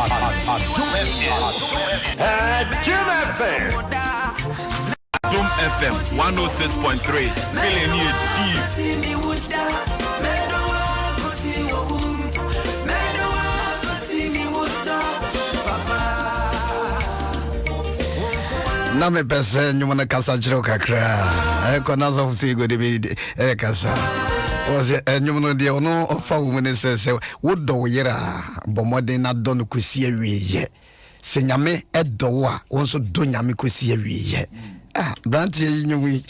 Doom FM 106.3 feeling you deep. Na me pese nyuma kasa jiro kakra ko na so fusi go de be kasa o se nyuma no de ono ofa wo ne se wodo wo yera bomodin na do no kusi awiye se nyame edo wo a wonso do nyame kusi awiye branti nyumi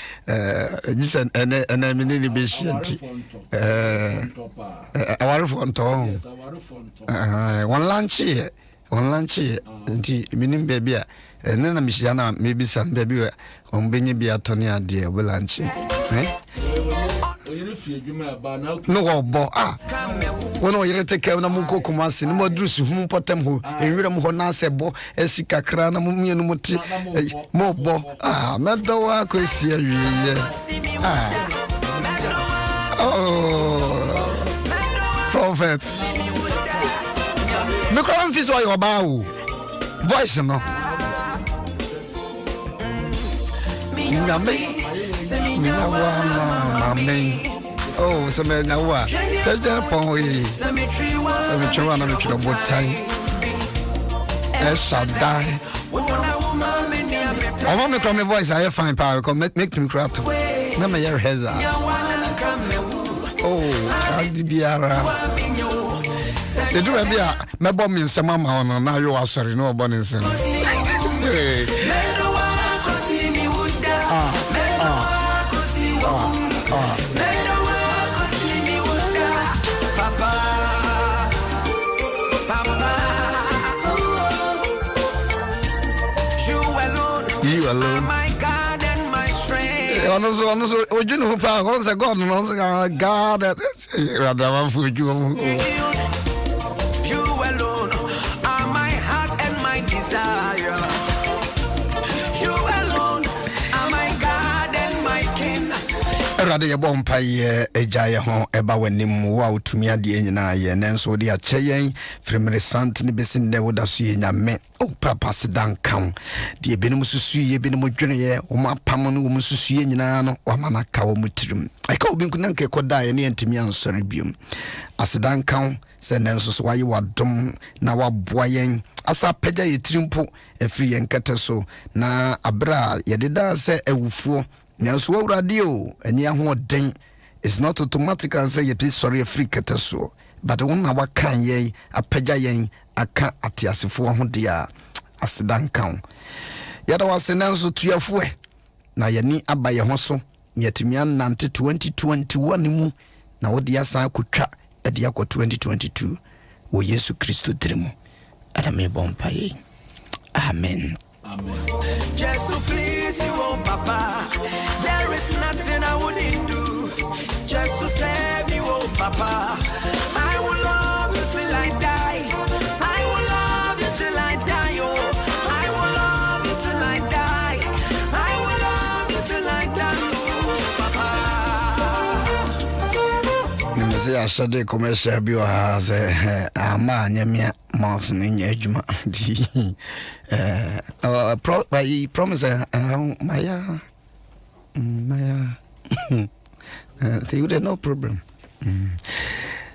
jisen ene mini ni be shianti aware fonto one lunch nti minim baby a nena mishia na maybe san baby on benye bi atoni ade e lunch no obo wono oyere teke na munko komase ni modrusu hu potem ho enwira mu ho na asebo esikakra na mumienu muti mo bo medo wa kwesi awiye prophet me kram fi so yo ba o voice no Nyame oh semenya wa teja pon yi semetwa na metwa botai Shaddai oh me come voice I fine power come make me cry to na me your heza oh chadi biara de do bia me bom nsema ma ono na yo asori no obo nsema You alone. My God and my strength. Honestly, you know, God, God, rather for you. You alone are my heart and my desire. You alone are my God and my king. Rather, your bompire, a giant home, about when him wow to me at the end, and then so they are chaying from the Santin Bessin, they would have seen a man. Oh, papa, sit down, count. The Benemusu, Benemujene, or my Pamanu, Musu, Nano, or Manakawa Mutrim. I call Binkunanke Koda and Antimian Sorbium. I sit down, count, send answers why you are dumb, now a boying. As a peja trimpo, a free and cataso, na abra, yadida say a wufo, Nyanswo radio, and Yahu den is not automatic and say, it is sorry a free cataso. But one hour can ye, a peja yen. Aka atiasifo ho dia asidan kan yada wasenanso tuafue na yani aba ye ho so yetumi anante 2021 mu na wodi asan akotwa ede akọ 2022 wo Yesu Kristo diremu adame bompaye amen just to please you oh papa there is nothing I wouldn't do just to serve you oh papa I will love you till I die I said the commercial bio has a man, Yamia Mouse in Yajma. He promised Maya, they would have no problem.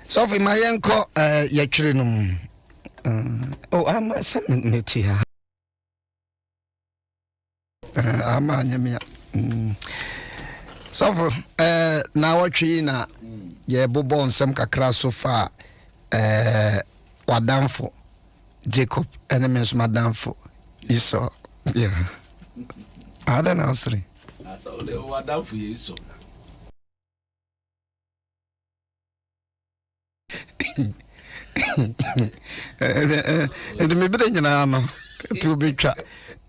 So, for my uncle, Yatrinum, I'm a son, here. I'm a Yamia. So, now what China. Ye bobo nsem kakra so fa wadamfo Jacob enemies madamfo Esau yeah ada na asri asa ole wadamfo Esau me bede nyina no to be twa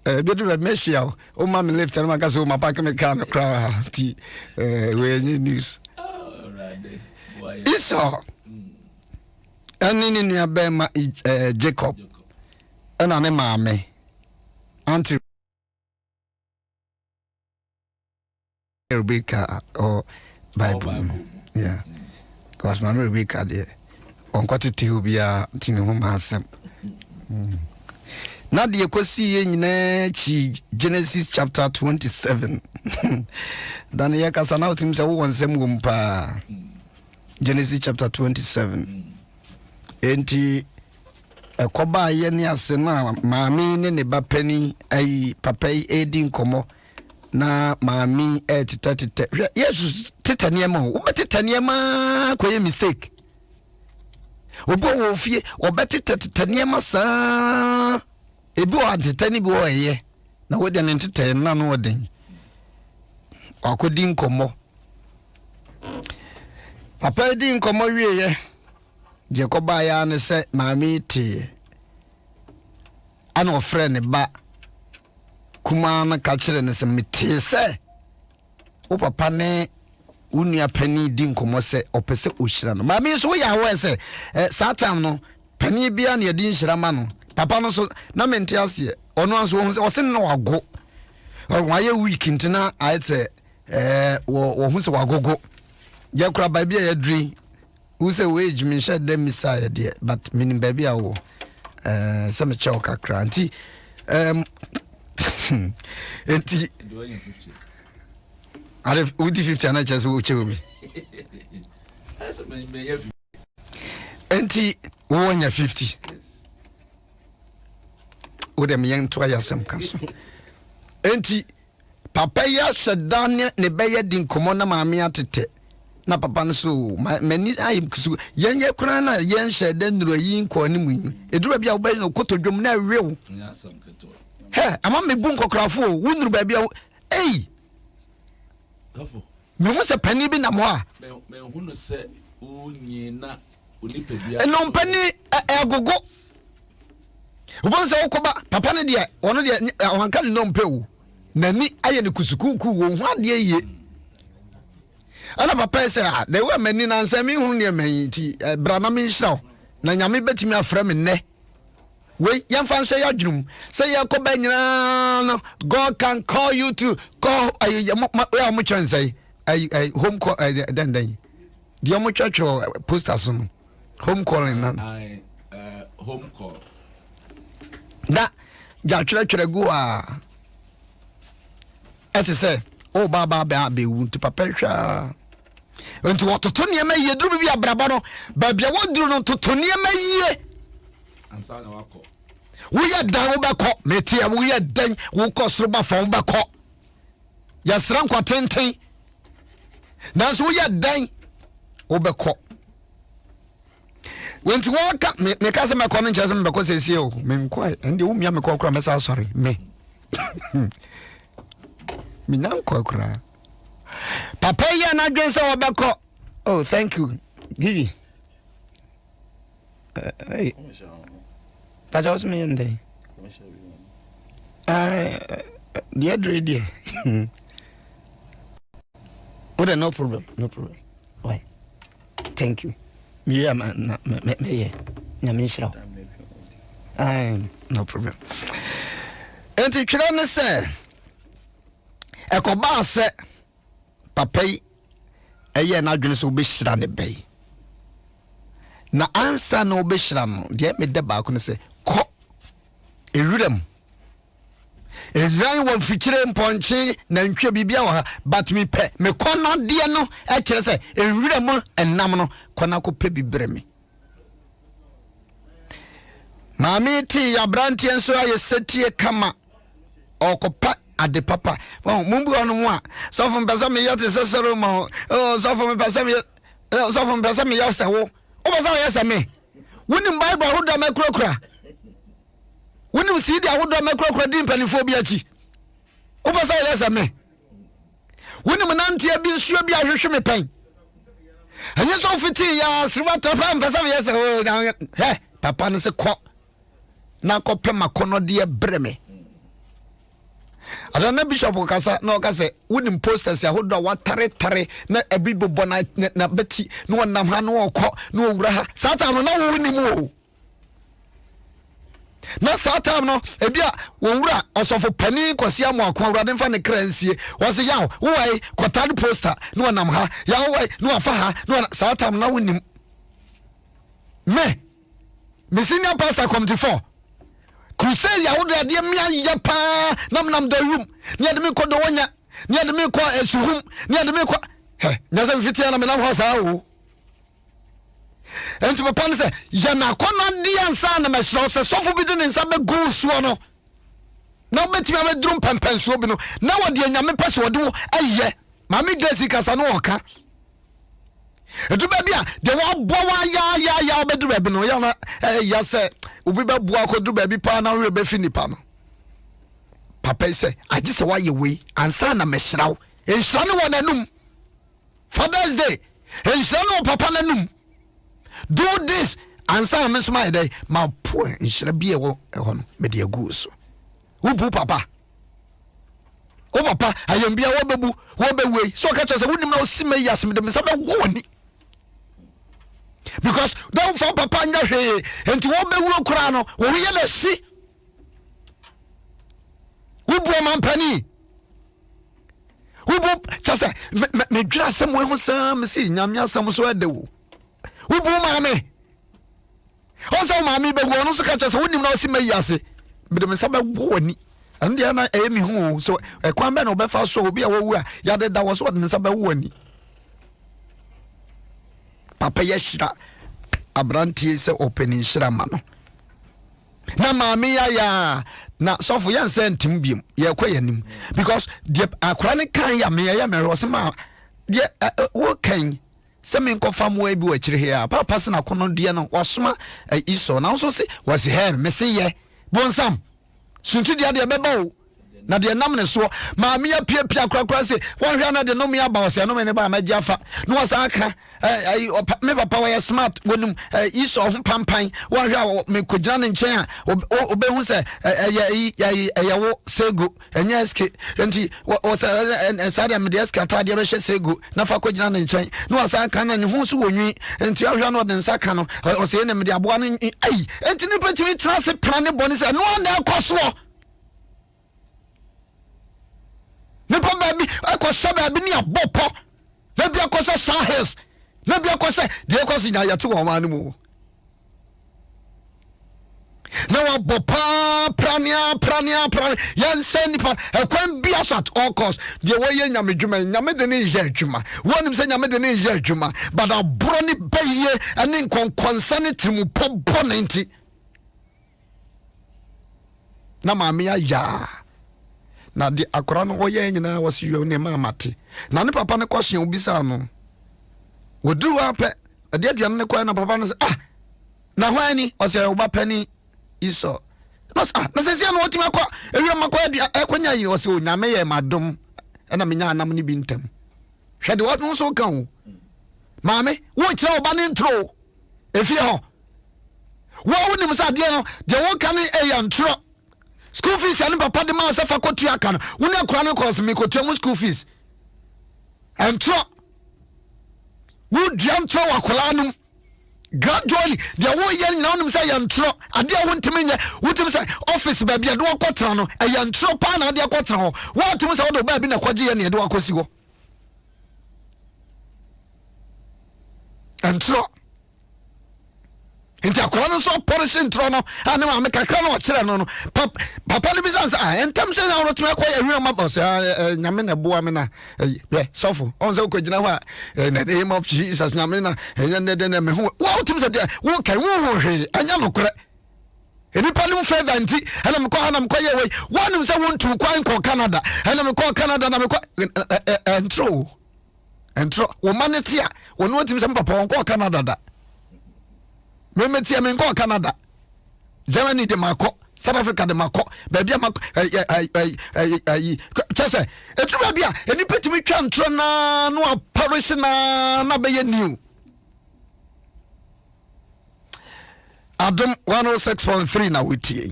bedu be meshia o ma me lift na maka so ma pack me car no kra ti we news Esau anini ya bema Jacob ana ne maame anti Rebecca or Bible yeah because man Rebecca there on kwatete obia tini ho masem na de ekosi ye nyina chi Genesis chapter 27 dan ye kasa na otim se wo wonsem wom pa Genesis chapter 27 enti ekoba ye ne ase na maami ne ba pani ai papa edi nkomo na maami tete Jesus tete niema wo betete niema koye mistake obo wo fie obetete niema sa ebi o adetani bi o eye na wo de ne tete na no odin akodi nkomo papa edi nkomo wieye je ko ba ya ne se maami ti ana ofre ne ba kuma na ka kire ne se meti se o papa ne unua pani di nkomo se opese ohira no maami so ya wo se satam no pani bia na yedi nhira ma no papa no so na menti ase ono anso o se no wago wa ye week ntina aite wo hu se wagogo ya kura ba bia ya dri who say wage me shed them messiah there but meaning baby awo some chow kakra anti enti do you 50 are we 50 na just wo chew me as me 50 enti wo nya 50 wo dem yen to ya sem kaso enti papa ya shedane ne beye din komo na maami atete na papa no so mani ay kusu yenye kura na yen shede nuro yi nko ni mu eduru bia wo be no kotodwom na wew he ama me bu nkokrafo wo nuru ba bia ei dafo me ho se pani bi na mo a me hu no se unyi na onipa bia no pani agogo wo se wokoba papa ne de ono de wanka no mpewu nani aye ne kusukuku wo ho ade ye ana papa say they were many na nsami hu ne manti brana me nhira na nyame betimi afra me ne we yamfa nhye yadwum say yakoba nyina no God can call you to call ya mo chance ai home call den the mo church posters no home calling na home call da ja chura go a eti say o baba be wu to papa hwa enti wototo niema yie duru bi abraba no ba bia woduru no toto niema yie ansa na wako wo ya dan wo beko metia wo ya dan wo ko soro ba fa wo beko ya sra nkwa tenten nanso wo ya dan wo beko wenti wo ka me ka se me ko no nche se me beko sesie o me nkwa ende wo mia me ko kra me sa sorry me minyan kwakura papa ya na dwense obeko oh thank you Gigi hey paja was me ndey dear dear what no problem why thank you me yeah nyame shira no problem enti twira ne se ekoba se papai eye na adwene so obehira ne bai na ansa na obehira no de me de ba ko ne se ko ewuram eran won fikire mponche na ntwa bibia wa but me pe me kono de no e kire se ewuram enam no kona ko pe bibre me mami ti ya brantie nso aye setie kama okopa ade papa mumbu onu mu a so fo mpesa me yate sesero ma so fo mpesa me yase wo o besa wo yase me wonim bible hodo me kurakura wonim cd hodo me kurakura di mpanifo bi achi o besa wo yase me wonim nantia bi nsuo bi ahwehwe me pen anye so fiti ya sribata pa mpesa me yase wo he papa no se ko na ko pe makono de breme adana bishop kasa na okase wonim posters ya hodo watare na ebibobo na beti no nam ha no okọ no owura ha satan no wonim o na satan no ebia wowura osofo pani kwasi amu akwa wura demfa ne kransie wose yawo woi kotade poster no nam ha yawo woi no afa ha no satan na wonim me senior pastor committee 4 crusade ya wodo ade mia ya pa nam da room ne ade me ko do wonya ne ade me ko esuhum ne ade me ko nyasa mfitia na me nam ho saa wo enti papa ne se ya na kono de ansa na me hyerow se sofo bi de ne nsa be go suo no na obetimi amedrum pempensuo bi no na wode anyame pese wode wo aye mami Grace kasa no oka edu ba bia de wo bo wa ya obedu ba bi no ya na ya se obi ba bo akodu ba bi pa na we be fi nipa no papa se agi se wa ye we ansa na me hyerow enhira ne wo nanum Father's Day enhira ne papa nanum do this ansa na me so my day ma po enhira bi e wo ho no me de agu so ubu papa o papa ayambia wo bebu wo bewe so ka chese wonim na osima yasem de me sabe wo ni because don't for papa nya hwe enti wo bewu kura no wo ye na si ubu mampani ubu chese me dwira sem wo ho sam si nyame asam so adewo ubu maame o so maame bewu no so ka chese wonim na osima yase me sabe wo ni and they na emi hu so kwan be na obefa so obi a wowu a ya de da wo so de sabe wo ni papa ye shira abrantie se opening shira ma no na maami ya na sofo yan sentim biem ye kwayanim because the akora ne kan ya me ya me rose ma de wo kan se me nkofa mo abi wa kire here papa se na kono de no wasoma iso na so se was he me se ye bonsam sunti dia de beba o na de nam ne so maami ya pia krakra se won hwa na de no me aba o se no me ne ba maji afa no wasa aka me papa wa smart wonum iso ho pampan won hwa me kogina ne nchen a obehu se ya wo sego enya sk enti wo se sade me de sk atade be hye sego na fa kogina ne nchen no wasa aka na ne hu so wonwi enti ahwa no de nsaka no o se ne me de aboa no enti ne petimi trase prane boni se no na ekoso nipa baby akosha baby ni abopo na bia akosha Sahels na bia akosha de akosi nya yate wo ma mu na wa bopa prania yan send nipa ekwan bia so at all cost de wo ye nyame dwuma nyame de ne je adwuma wonim se nyame de ne je adwuma but abro ni baye ane nkonkonsa ne timu popo nenti na maami ya na de akora no oye nyina wose yo ne mamate na ne papa ne kwahye obisa no woduru ape de aduan ne kwa na papa no na hwani ose oba pani iso no na sese no otima kwa ewi makwa ekonya yi ose onyame ye madom na menya anam ne bintam hwede wo no so kan o maame wo kira oba ne ntro efie ho wo wonim sa de no de wo kan ntro school fees and papa de man safa kotu aka no woni akora no course me kotu mu school fees entro wo diam tro akola no gradually de wo ye na wonim say entro ade a wontimi nye wotim say office ba bia de wokotra no entro pa na ade akotra ho wotim say wo ba bi na kwaje ye na de wakosi ho entro enti akora no so portion tro no ane ma me kakra no kire no papa no bisansa entam se na rotuma kwa ya hwira mabos nyame na boa me na sofo on se ko gina ho in the name of Jesus nyame na enya ne me ho wo tim se de wo kai wo hwe anya no kore eni palim favor enti ana me ko ana me ko ye we wonim se won tu kwan ko Canada ana me ko Canada na me ko entro wo manetia wo no tim se papa won ko Canada da memetia me nko Canada Germany de mako South Africa de mako bebia mako chese etuba bia eni petimi twa ntro na no parish na be new Adam 106.3 na wetie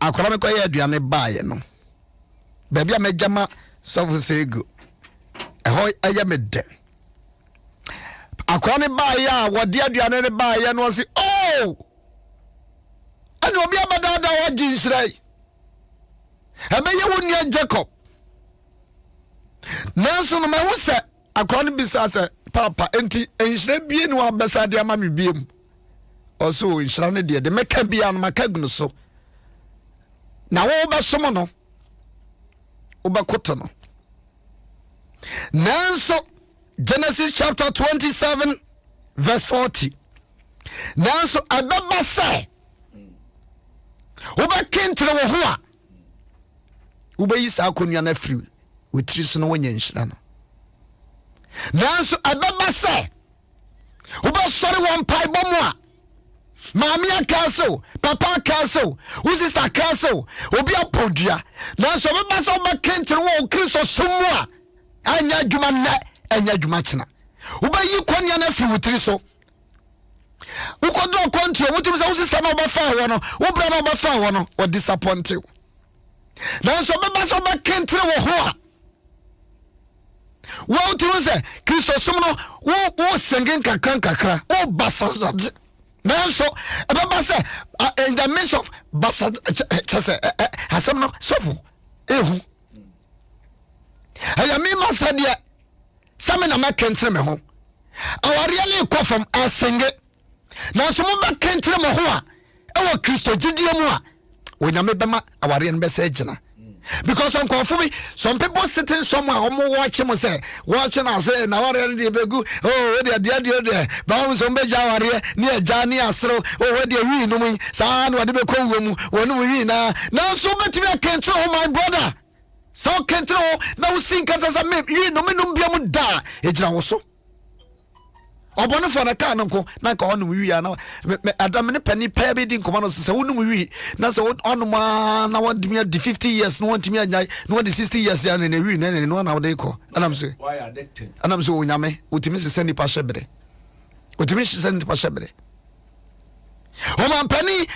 akora me ko ye aduane baaye no bebia megama sofu sego eho eye mede akora ne ba ya wode aduane ne ba ya no si ani obi abadada wa jinsrai ebe ye wonia Jacob nanso no me wo se akora ne bisa se papa enti enhire bie no abesade ama me biem oso enhira ne de meka bia no maka gunu so na wo ba somo no wo ba koto no nanso Genesis chapter 27 verse 40 nanso ababa say wo ba kentre wo ho a wo ba yi sa konua na free wo tiri so no wonya nhira no nanso ababa say wo ba sori won pai bomu a Mami akaso, papa akaso, wo sister akaso, obi apodua. Nanso be ba so ba kentre wo Kristo somwa. Anya dwuma na, anya dwuma chena. Wo ba yi konia na fi wutiri so. Wo kodo konti o mutum sa wo sister na oba fa wo no, wo bra na oba fa wo no, o disappoint you. Nanso be ba so ba kentre wo ho a. Wo utum se Kristo somno wo sengen kakra, wo basad. Nanso ababa say in the midst of basad chase hasam no sofu ehu ayami masadia samena makentre me ho aware le kofam asenge nanso mo ba kentre mo ho a ewo Kristo gidie mu a wonyame bema aware no be se gina. Because on confirm some people sitting somewhere watching me say watching us say na ware dey begu oh we dey ba some be jaware near jani asro oh we dey wi no mu sa na we dey ko mu wonu wi na so betimi akentre oh my brother so kentre na wo sin kanta sa me wi no me no bia mu da ejira wo so obonu for na ka no ko na ka onu wi ya na adam ne pani pa be din komano se wonu wi na se onu ma na won dimia di 50 years no won timia nyai no di 60 years ya ne wi ne no na wode ko anam se why addicted anam se onyame utimi se seni pa hyebre utimi se seni pa hyebre o man pani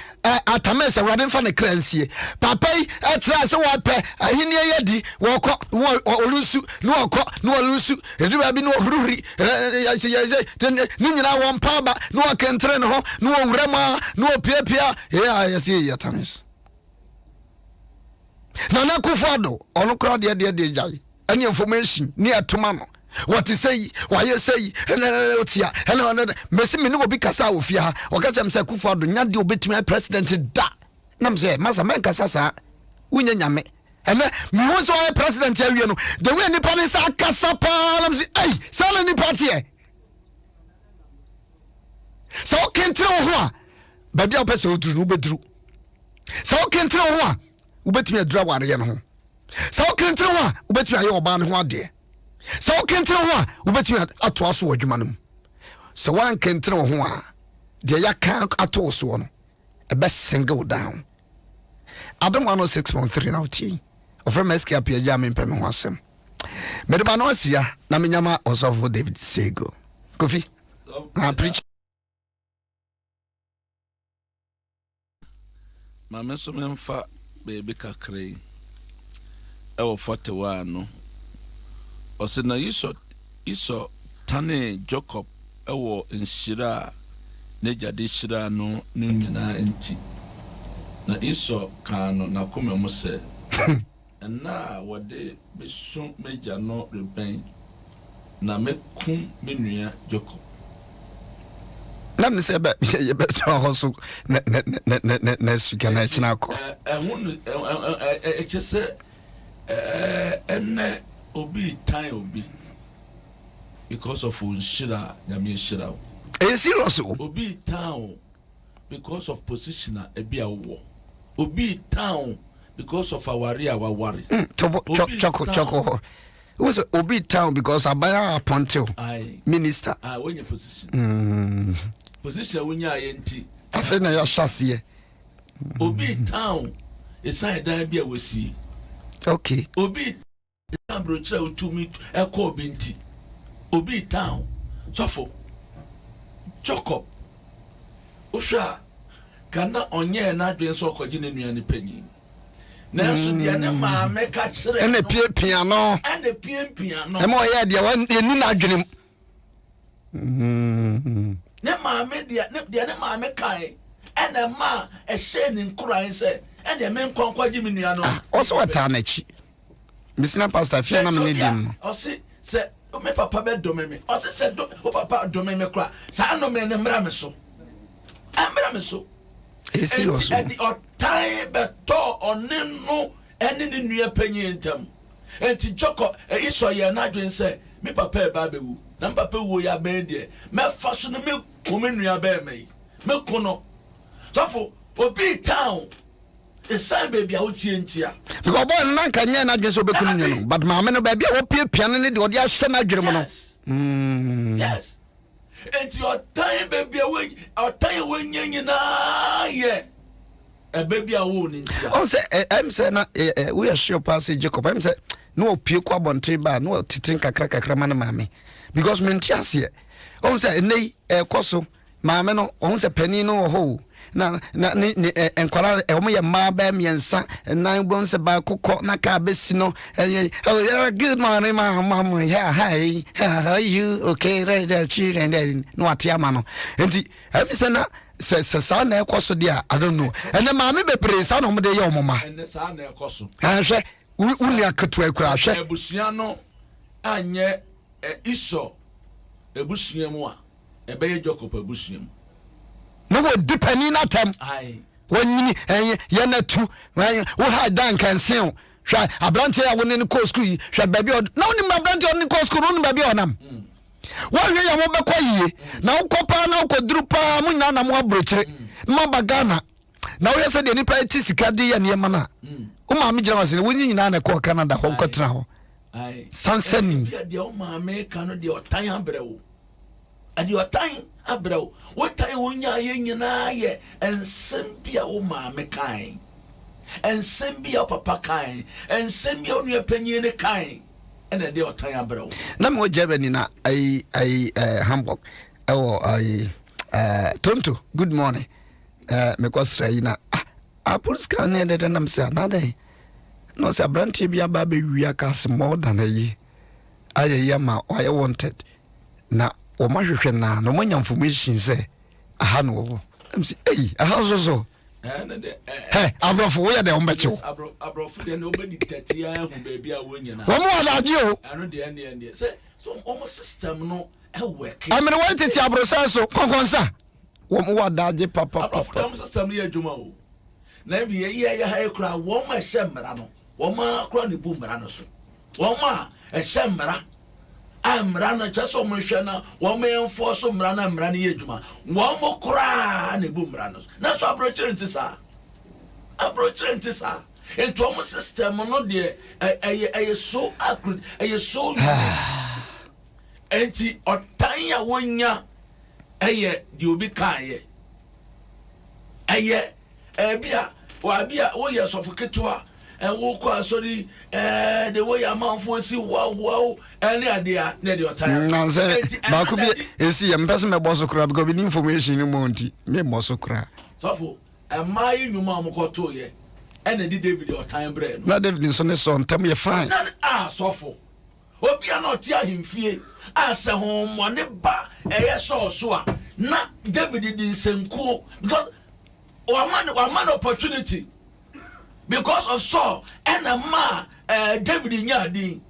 atamese wade mfa ne kransie papa yi atra se wo pe ahini yedi wo ko olusu no okọ no olusu eduba bi no hururi ni nyina wo mpa ba no akentre ne ho no wurama no piapia yesi yatamis na kufado onu kra de jai ani information ni atoma no what is say why you say otia hello mesi me no obi kasa ofia o ka chem say Akufo-Addo nya de obetimi president da nam say masa men kasa sa unya nyame ene me won so president awie no the way nipa ni sa kasa pa nam say ai sala ni party e so kentre ho a ba bia pese oduru no beduru so kentre ho a obetimi adura ware no ho so kentre ho a obetimi aye oba ne ho ade so kentre ho a ubetimi ato aso wadwuma no so wan kentre ho a de ya kan ato so no e be single down Adam 106.3 now ti offer meski apia jam mpem ho asem me ba no asia na menyama osofo David Sego Kofi preach ma meso memfa baby kakre e wo 41 no ose na iso tane Jacob ewo nshira ne jade shira no nyina enti na iso kano na kome mo se na wode besu meja no reben na mekum menua Jacob na me se ba ye be so hoso na suka na china ko ehun chese enne obi time obi because of unshira nyame shira serious obi town because of position ebi awo obi town because of awari awari choko was obi town because abaya appointed minister when your position position when you are enti afena ya shasiye obi town esai dan bia wasi okay obi brocha utumi eko binti obi town sofo Jacob osha kana onye na adwen so okoje ne nua ne panyi na so de ne ma meka kire ene pia no ene pia no e mo ye de eni na adwenem ne ma me de ne ma mekai ene ma e hye ne nkuran se ene me nkonkwaje me nua no oso wata na chi bisina pastor fia na me dim osi se me papa be do me osi se do o papa do me kra sa no me ne mra me so amra me so serious enti otan beto oneno ene ne nua panyin ntam enti Jacob iso ye na dwen se me papa e ba bewu na papa wo ya ben de me fa so no me ko me nua ba me ko no sofo obi town esan baby a wotie ntia because boy na kan nya na dwen so be kunu no but ma me no baby a wo pie piano ne de odi a hye na dwere mo no yes enti otan baby a wo nyenye na ye a baby a wo ntia oh say em say na we are sure pass Jacob em say no pie kwa bonte ba no titin kakra ma na maame because me ntia se oh say nei koso maame no oh say pani no ho na enkwara o me ma ba miensa nan bon se ba kokọ na ka besi no good morning mama yeah hi how are you okay right there children then no atiama no enti em say na se sa na ekoso dia I don't know and maame be presa no mo de ye omoma and sa na ekoso hwe uni akatu akura hwe ebusua no anye iso ebusua mu a ebe Jacob ebusua mu no wo depending na tem wonyini ye na tu wo ha dan kan sen hwa abrante ya woni ne ko school hwa ba bi na woni abrante woni ko school woni ba bi onam wo hwe ya mo be ko yie na wo kopa na wo duru pa mu nyina na mo abrochire ma bagana na wo yese de nipa ti sika de ya ne ma na wo ma me gira wasene woni nyina na ko Canada ho ko tena ho sansani de o ma me kanu de otan abrewo ade otan abrewo wotan wonya ye nyina ye ensem bia wo ma me kan ensem bia papa kan ensem bia onu apanyin ne kan ena de otan abrewo na me Germany na Hamburg Tonto good morning me ko sraina Apples can ne de nam se na dey no se branti bia ba be wia ka more than ayi aye ma why wanted na o ma hwehwe na no mo information say aha no wo am say aha so na de abrofo wo ya de o mbecho abrofo de no be dictate hu baby a wo nyina wo mo ala ji o ano de ene say so omo system no e work amene wo tete abrosa so konkonsa wo mo wada je papa omo system no ye adwuma o na bi ye ha ekura wo ma hye no wo ma kura ne bu mra no so wo ma hye mra amra na chaso mo hwe na wo ma enforce mra na mra ne ye adwuma wo mo kura ne bu mra no na so approach sa into omo system no de so accurate so enti otan ya wonya de obi kan bia wo ye sofoketwa wo ko asori the way amanfo si wow any idea na de otan nanse ba ku bi esi ye mpese me boso kura because bi information ni monti me boso kura sofo mai nyuma amokoto ye ena di David otan bre no na David so ne so ntam ye fine na sofo obi ana oti ahemfie asa ho mo ne ba eye so a na David di nsenko because one opportunity because of Saul and a ma David nyadi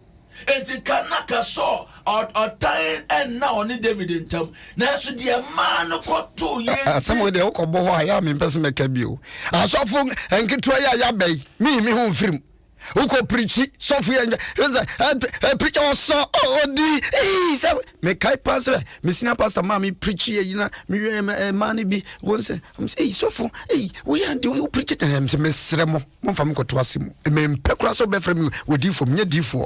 enti kanaka Saul or time and now only David in term na so the man ko to ye some way dey ko bo ho ya me pese meka bio asofo enketo ya bai mi hu film uko preach sofu ya preach also odi say me kai pastor me senior pastor ma me preach ye na me man bi won say sofu we are do you preach it and me sremo mo fam ko to asem me mpekura so be frem odi fom nya di fo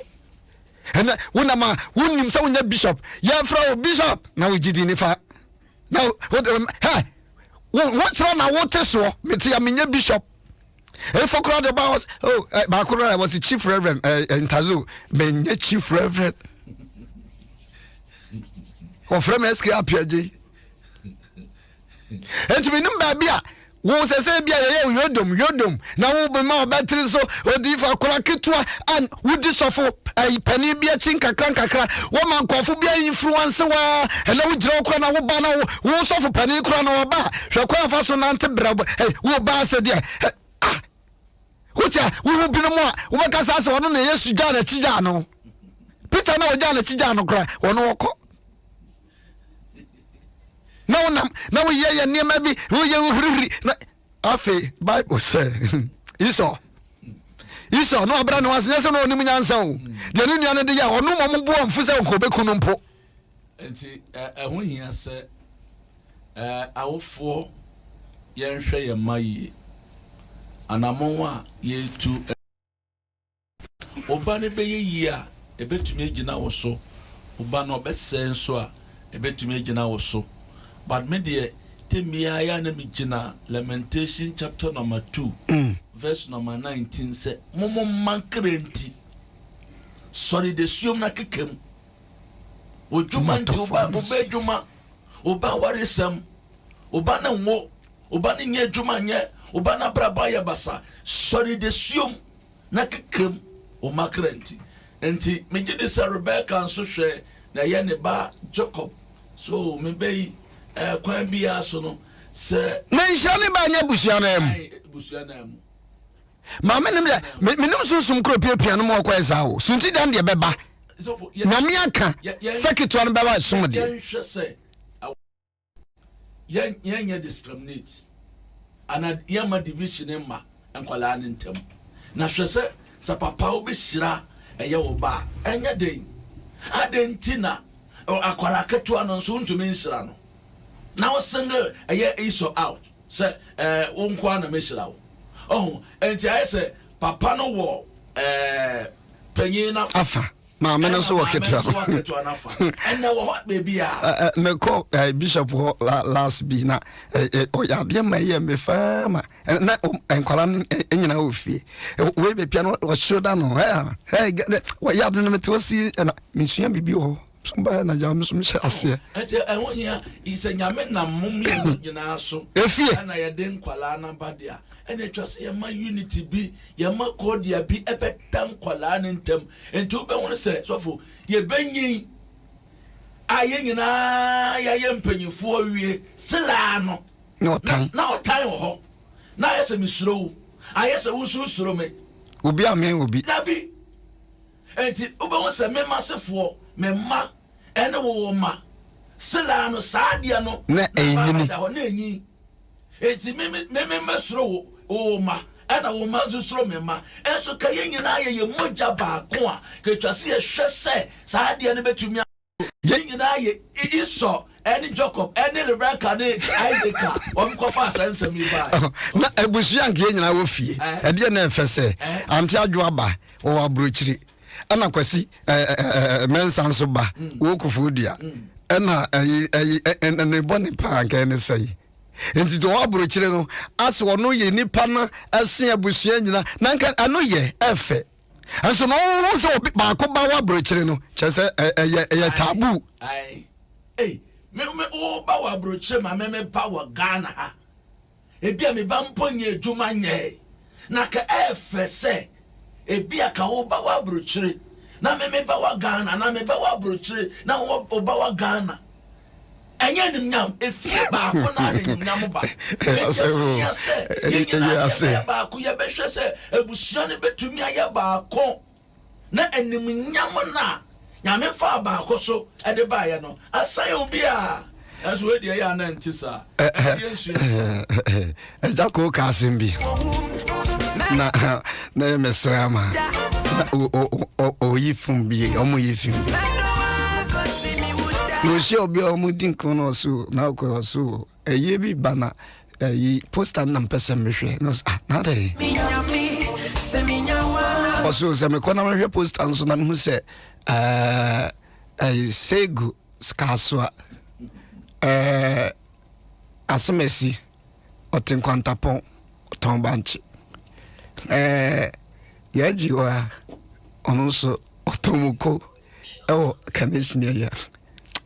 and wona ma wonim say wonya bishop ya fra bishop na we gidi ni fa now what what's wrong na what so me tia me nya bishop if for crowd about was Bakura was the chief reverend in Tazu, men chief reverend. Or from SKPJ. And to be no babia, was a sabia, yodum. Now will be more battery so, or the for Krakitwa and would this offer a penny be a chinka crankakra, woman cofubia influencer, and no draw crana, wobana, was off a penny crana or bar, shall call for some ante brab, who bar said, dear. Utia we will be no more we make us ask one na Yesu jana chija no Peter na o jana chija no kra wono woko na we ye niam bi we ye huriri afe Bible say Esau no abra no ase se no onim nyansa o de ne nua ne de ya ono mo bo amfu se nko be kunu mpo enti ho hia se awofo yenhwe ye mayi anamon a yetu oba ne be yi a ebetumi agina wo so oba no obese nso a ebetumi agina wo so but me de temia ya na me gina Lamentation chapter number 2 verse number 19 say momo mankrenti sorry the suom na kekem ojuma nti oba ejuma oba warisam oba na wo oba ne nye ejuma nye oba na braba ya basa sorry the suom na kekem o makrenti enti me gidi sa Rebecca nso hwe na ye ne ba Jacob so me be kwan bia so no se na nshale ba nya busuana am ma menim susum kro piapia no mo kwa esa ho sunti dan de beba na me aka secretary no beba sum de hwe se yen discriminate ana yama division ma enkwala ne ntem na hwe se sa papa obehira eye wo ba enya den adentina akwara keto ano so ntumi nhira no now single Esau out say wonkwa na mehira wo oh enti I say papa no wo panyin na afa ma me no so waketra na afa and na wo baby a me call bishop last be na o ya de ma ye me fama na enkwala enyina ofie we be piano o shoda no hey wo ya de me to si na me sua bibi ho somba na jam so me ase enti ehonyia isanyame na mommi nyina so efie na ye de nkwala na badia ene twase ye ma unity bi ye ma kodia bi ebetan kwala ne ntem enti ube won se sofo ye benyin aye nyina ya ye mpanyifo awie sila no na otan ho na yese misuro aye se wususuro me obi amen obi dabi enti ube won se me masefo me ma ene wo ma sila no saadia no na enyini da ho na enyi enti me mesuro wo ma ana wo ma zusuro me ma enso ka ye nyina ye moja baako a ke twase ye hwese saadia ne betumi ye nyina ye Esau ene Jacob ene Rebecca ne Isaac kofa asansa mi ba na ebusuan ke nyina wo fie e de na efese anti adwo aba wo abrochiri ana kwasi mensa nso ba wo kufudua ena ene boni pa nke ne sei enti to abrochire no ase wono ye nipa na ase abusua nyina na nka ano ye efe anso no wo so ba ko ba wa abrochire no chese ye tabu me o ba wa abrochire ma me ba wa Ghana ha ebia me ba mponye adwuma nye na ka efe se ebia ka wo ba wa abrochire na me ba wa Ghana na me ba wa abrochire na wo ba wa Ghana enye nimnyam efie ba ko na nimnyam ba ya ba ko ya behwe se ebusua ne betumi aya ba ko na enimnyam na nyame fa ba ko so ede ba ye no asan obi a aso we de ya na ntisa jako kasimbi na mesrama o yifum bi omo yifum no she obi omudin kono so na ko so eye bi bana yi poster na mpese mehwe no na dey oso se me kona mehwe poster so na me hu se segu skaswa asemesi otinkwantapon tombanchi yajiwa onso otomuko ewo kanishnia ya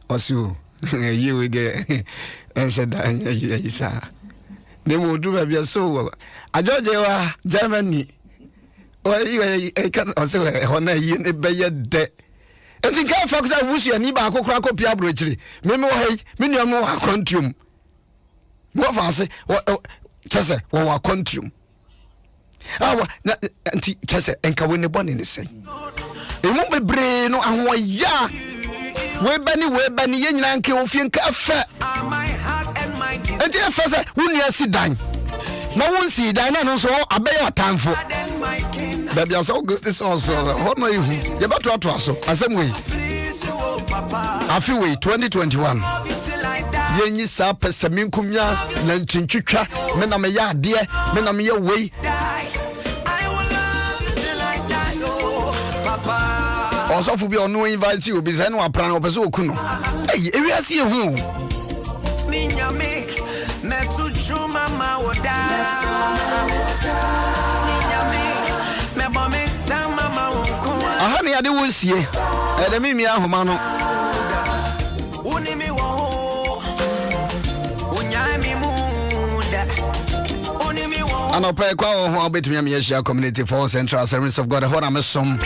osu yewe ge enshada yisa nemo duba bia so ajoje wa Germany o iwe kan oso hona yi ne beye de enti ka fox a wusu ani ba akokora ko pia brochiri meme wo hei me nuam wo akontium mo faase chese wo akontium awa enti chese enka we ne bone ne sei emu bebre no ahoya we bani ye nyina nke ofie nka fa enti afase wonu asi dan no one see dine no so abey atamfo baby aso this also hono ihu ye beto ato aso asem we afi we 2021 yenyi sa pesemi nkumya na ntwintwitwa me na me ya ade me na me ye we also for be on no invite you be say no apra no person okuno eh ewiase ehu minyame metu chuma mawoda minyame me bome sama mawonko aha ne ade wonsie e de mimi ahoma no unimi wo unyami muda unimi wo anope kwa ho obetumi am yeshia community for Central Service of God ho na mesom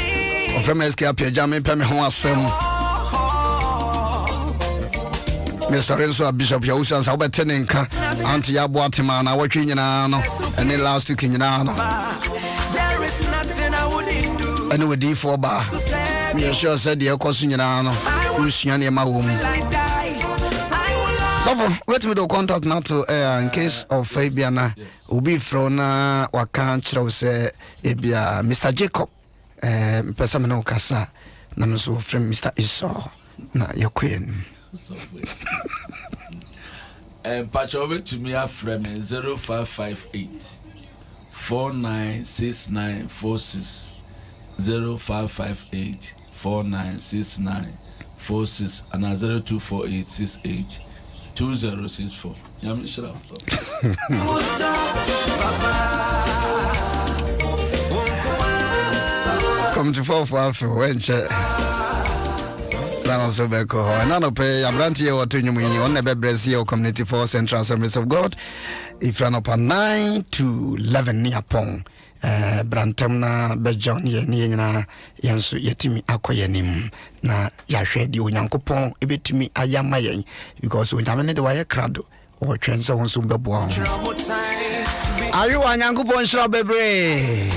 from SK Pia me pay me ho asem me sorry so Bishop ya usan sa obetene nka anti ya boatema na watwe nyina no ene last week nyina no ene we D4 ba me sure said the ekosu nyina no usua ne ma wo mu so for let me do contact now to in case of Fabiana obi from na waka kire say ebia Mr. Jacob pesa me no kasa na me so from Mr. Esau na your queen patch over to me a frame 0558 496946 0558 496946 and 024868 2064 yam shira come to for when na also be ko na no pay abrantie woto nyum yi on na be bresi o community for Central Service of God ifra no pa 9 to 11 ni apon brantam na be John ye ni nyina yenso yetimi akoyanim na yahwe di onyankopon ebetimi ayama yen because onyame de waye krado o twense won so be bo ayu onyankopon shira bebre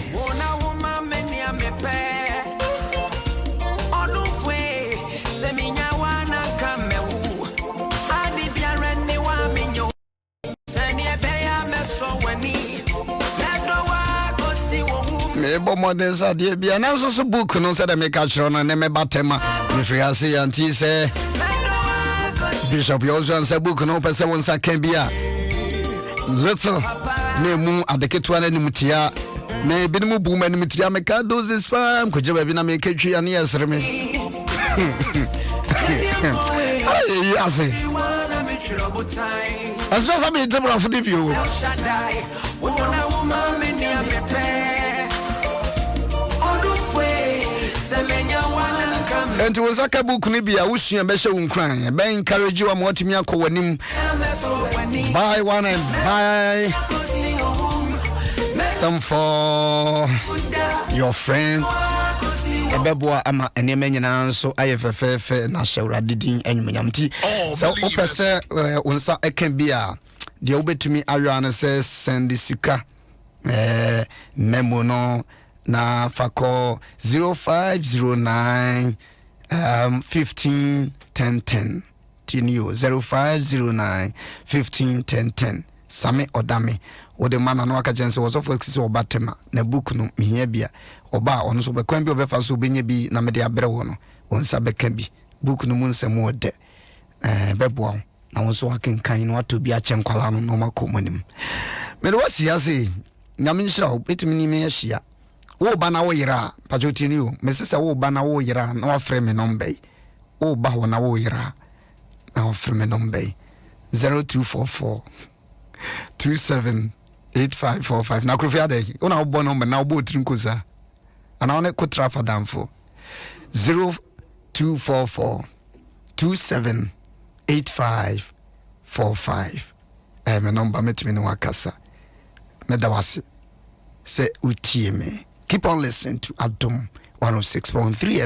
ebo modern sadie bia na so book no say dem ka chiro no ne me batema me free ase anti say Bishop Yosan say book no pese won sa kan bia little me mu adeketo na nimtia me bi mu bu ma nimtia me ka doses fam ko jeba bi na me ka twi ane yesre me ay ase aso sa me tebra fu di bio enti wosaka book ni bia wusua be hye wunkran be encourage you am watimi akọwanim buy one and buy some for your friend ebeboa ama enema nyina nso ayefefefe na hyewra didin enwunyamti so opese wonsa eka bia de obetumi awa na se send sika memo no na fako 0509 15 1010 tinio 0509 15 1010 same odame wode mana no aka jense was of exis obatema na book no mihia bia oba ono so be kwan bi obefa so benye bi na me de abre wo no wonsa beka bi book no mu nsem wode bebo na wonso akenkan no ato bi ache nkwala no no makomonim me do wasia se nyame nhyira wo betimi ni me yahia wo ba na wo yira pajotini o mesese wo ba na wo yira na wa frame number wo ba ho na wo yira na wa frame number 0244 278545 na krofia de ona wo bo number na wo bo trinkoza ana one kotra fadamfo 0244 278545 me number metimi no wakasa me da wase se utie me. Keep on listening to Adom 106.3 FM.